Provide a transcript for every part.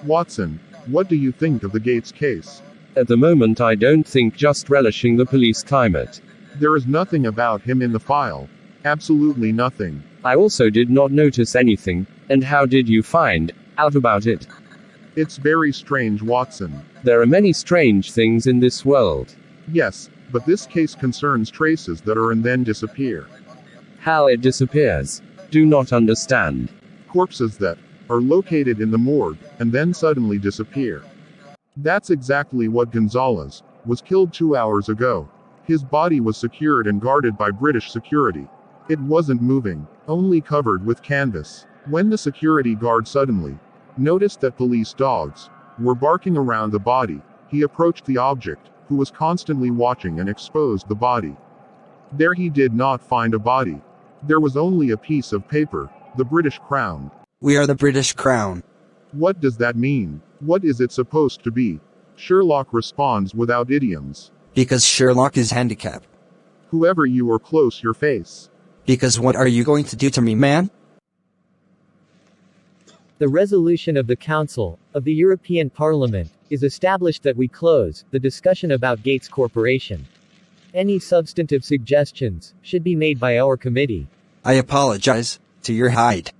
Watson, what do you think of the Gates case? At the moment, I don't think, just relishing the police climate. There is nothing about him in the file. Absolutely nothing. I also did not notice anything. And how did you find out about it? It's very strange, Watson. There are many strange things in this world. Yes, but this case concerns traces that are and then disappear. How it disappears? Do not understand. Corpses that are located in the morgue and then suddenly disappear. That's exactly what Gonzalez was killed 2 hours ago. His body was secured and guarded by British security. It wasn't moving, only covered with canvas. When the security guard suddenly noticed that police dogs were barking around the body, he approached the object, who was constantly watching, and exposed the body. There he did not find a body. There was only a piece of paper, the British crown. We are the British Crown. What does that mean? What is it supposed to be? Sherlock responds without idioms. Because Sherlock is handicapped. Whoever you are, close your face. Because what are you going to do to me, man? The resolution of the Council of the European Parliament is established that we close the discussion about Gates Corporation. Any substantive suggestions should be made by our committee. I apologize to your height.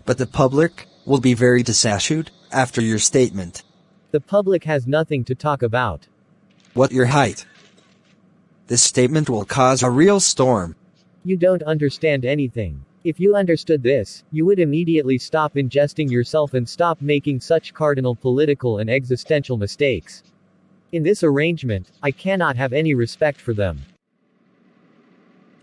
But the public will be very disassured after your statement. The public has nothing to talk about. What your height? This statement will cause a real storm. You don't understand anything. If you understood this, you would immediately stop ingesting yourself and stop making such cardinal political and existential mistakes. In this arrangement, I cannot have any respect for them.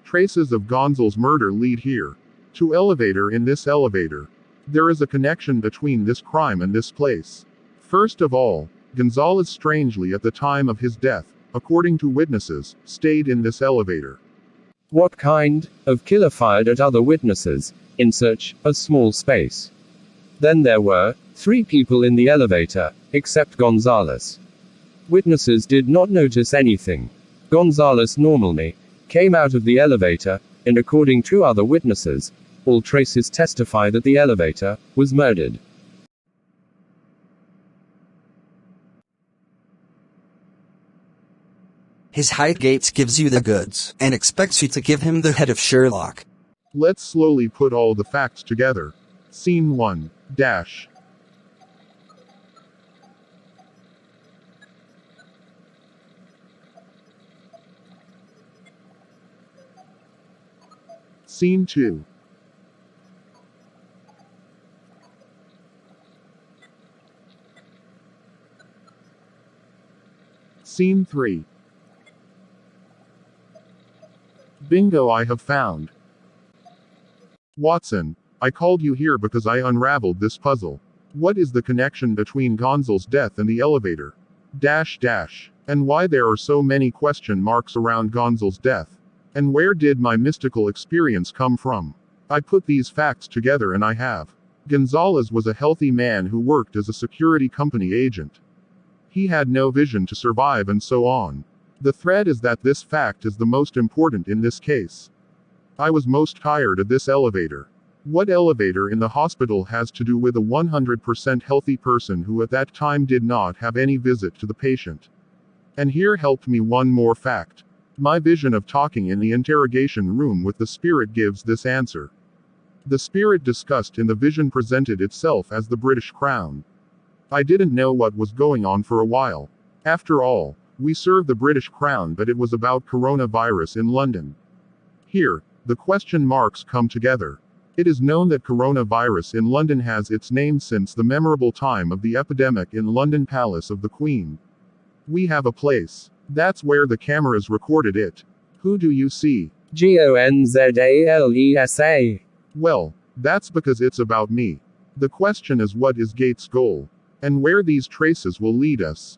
Traces of Gonzalez's murder lead here. To elevator. In this elevator, there is a connection between this crime and this place. First of all, Gonzalez strangely at the time of his death, according to witnesses, stayed in this elevator. What kind of killer fired at other witnesses in such a small space? Then there were 3 people in the elevator, except Gonzalez. Witnesses did not notice anything. Gonzalez normally came out of the elevator, and according to other witnesses, all traces testify that the elevator was murdered. His height Gates gives you the goods and expects you to give him the head of Sherlock. Let's slowly put all the facts together. Scene 1. Dash. Scene 2. Scene 3. Bingo, I have found. Watson, I called you here because I unraveled this puzzle. What is the connection between Gonzalez's death and the elevator? Dash dash. And why there are so many question marks around Gonzalez's death? And where did my mystical experience come from? I put these facts together and I have. Gonzalez was a healthy man who worked as a security company agent. He had no vision to survive and so on. The thread is that this fact is the most important in this case. I was most tired of this elevator. What elevator in the hospital has to do with a 100% healthy person who at that time did not have any visit to the patient? And here helped me one more fact. My vision of talking in the interrogation room with the spirit gives this answer. The spirit discussed in the vision presented itself as the British Crown. I didn't know what was going on for a while. After all, we serve the British Crown, but it was about coronavirus in London. Here, the question marks come together. It is known that coronavirus in London has its name since the memorable time of the epidemic in London Palace of the Queen. We have a place. That's where the cameras recorded it. Who do you see? Gonzalesa. Well, that's because it's about me. The question is, what is Gates' goal? And where these traces will lead us.